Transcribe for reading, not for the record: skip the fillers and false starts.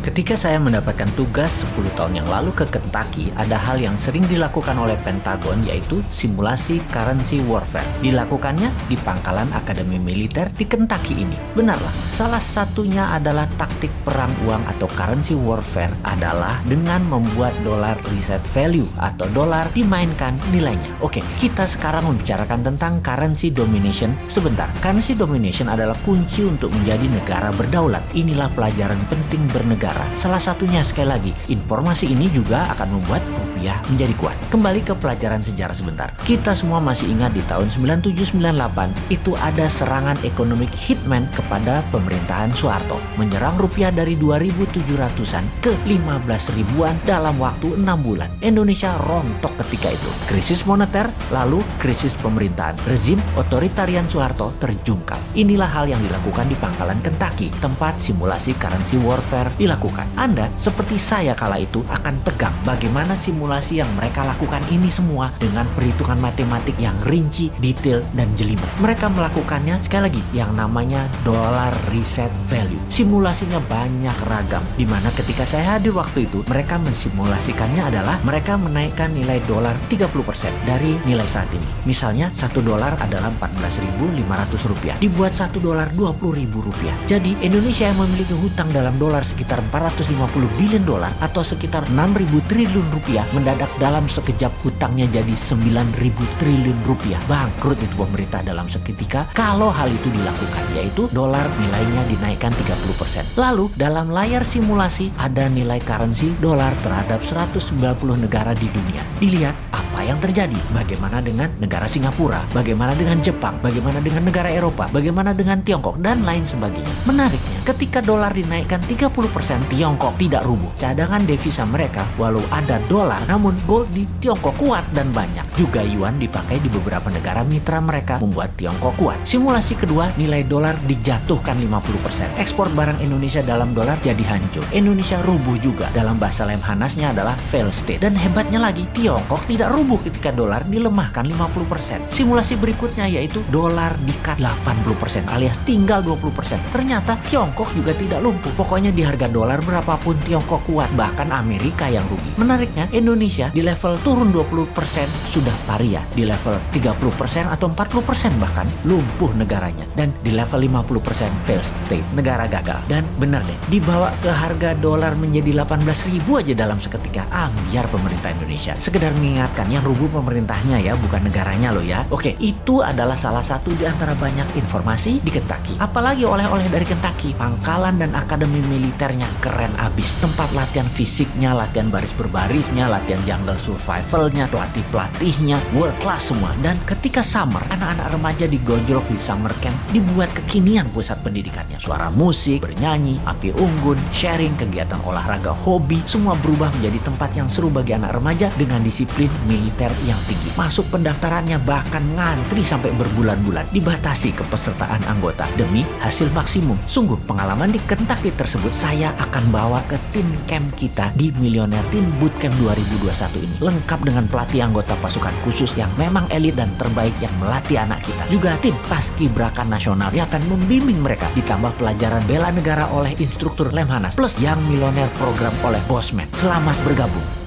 Ketika saya mendapatkan tugas 10 tahun yang lalu ke Kentucky, ada hal yang sering dilakukan oleh Pentagon, yaitu simulasi currency warfare. Dilakukannya di pangkalan Akademi Militer di Kentucky ini. Benarlah, salah satunya adalah taktik perang uang atau currency warfare adalah dengan membuat dolar reset value atau dolar dimainkan nilainya. Oke, kita sekarang membicarakan tentang currency domination sebentar. Currency domination adalah kunci untuk menjadi negara berdaulat. Inilah pelajaran penting bernegara. Salah satunya, sekali lagi, informasi ini juga akan membuat rupiah menjadi kuat. Kembali ke pelajaran sejarah sebentar. Kita semua masih ingat di tahun 97-98 itu ada serangan ekonomi hitman kepada pemerintahan Soeharto, menyerang rupiah dari 2.700-an ke 15 ribuan dalam waktu 6 bulan. Indonesia rontok ketika itu. Krisis moneter, lalu krisis pemerintahan. Rezim otoritarian Soeharto terjungkal. Inilah hal yang dilakukan di pangkalan Kentucky, tempat simulasi currency warfare dilakukan. Anda seperti saya kala itu akan tegang bagaimana simulasi yang mereka lakukan ini semua dengan perhitungan matematik yang rinci, detail, dan jelimet. Mereka melakukannya sekali lagi yang namanya dollar reset value. Simulasinya banyak ragam, dimana ketika saya hadir waktu itu mereka mensimulasikannya adalah mereka menaikkan nilai dolar 30% dari nilai saat ini. Misalnya 1 dolar adalah 14.500 rupiah, dibuat 1 dolar 20.000 rupiah. Jadi Indonesia yang memiliki hutang dalam dolar sekitar 450 billion dolar atau sekitar 6.000 triliun rupiah mendadak dalam sekejap hutangnya jadi 9.000 triliun rupiah. Bangkrut itu pemerintah dalam seketika kalau hal itu dilakukan, yaitu dolar nilainya dinaikkan 30%. Lalu dalam layar simulasi ada nilai currency dolar terhadap 190 negara di dunia. Dilihat apa yang terjadi, bagaimana dengan negara Singapura, bagaimana dengan Jepang, bagaimana dengan negara Eropa, bagaimana dengan Tiongkok, dan lain sebagainya. Menariknya, ketika dolar dinaikkan 30%, Tiongkok tidak rubuh. Cadangan devisa mereka walau ada dolar, namun gold di Tiongkok kuat dan banyak. Juga yuan dipakai di beberapa negara mitra mereka membuat Tiongkok kuat. Simulasi kedua, nilai dolar dijatuhkan 50%. Ekspor barang Indonesia dalam dolar jadi hancur. Indonesia rubuh juga. Dalam bahasa Lemhanasnya adalah fail state. Dan hebatnya lagi, Tiongkok tidak rubuh ketika dolar dilemahkan 50%. Simulasi berikutnya yaitu dolar di-cut 80% alias tinggal 20%. Ternyata Tiongkok juga tidak lumpuh. Pokoknya di harga dolar berapapun Tiongkok kuat, bahkan Amerika yang rugi. Menariknya, Indonesia di level turun 20% sudah paria, di level 30% atau 40% bahkan lumpuh negaranya, dan di level 50% fail state, negara gagal. Dan benar deh, dibawa ke harga dolar menjadi 18.000 aja dalam seketika. Biar pemerintah Indonesia. Sekedar mengingatkan, yang rubuh pemerintahnya ya, bukan negaranya loh ya. Oke, itu adalah salah satu di antara banyak informasi di Kentucky. Apalagi oleh-oleh dari Kentucky, pangkalan dan akademi militernya keren abis. Tempat latihan fisiknya, latihan baris berbarisnya, latihan jungle survivalnya, pelatih-pelatihnya, world class semua. Dan ketika summer, anak-anak remaja digojlok di summer camp, dibuat kekinian pusat pendidikannya. Suara musik, bernyanyi, api unggun, sharing, kegiatan olahraga, hobi, semua berubah menjadi tempat yang seru bagi anak remaja dengan disiplin militer yang tinggi. Masuk pendaftarannya bahkan ngantri sampai berbulan-bulan, dibatasi kepesertaan anggota demi hasil maksimum. Sungguh pengalaman di Kentucky tersebut saya akan bawa ke tim camp kita di Millionaire Teen Bootcamp 2021 ini. Lengkap dengan pelatih anggota pasukan khusus yang memang elit dan terbaik yang melatih anak kita. Juga tim paskibraka nasional yang akan membimbing mereka. Ditambah pelajaran bela negara oleh instruktur Lemhanas. Plus yang Millionaire program oleh Bosman. Selamat bergabung.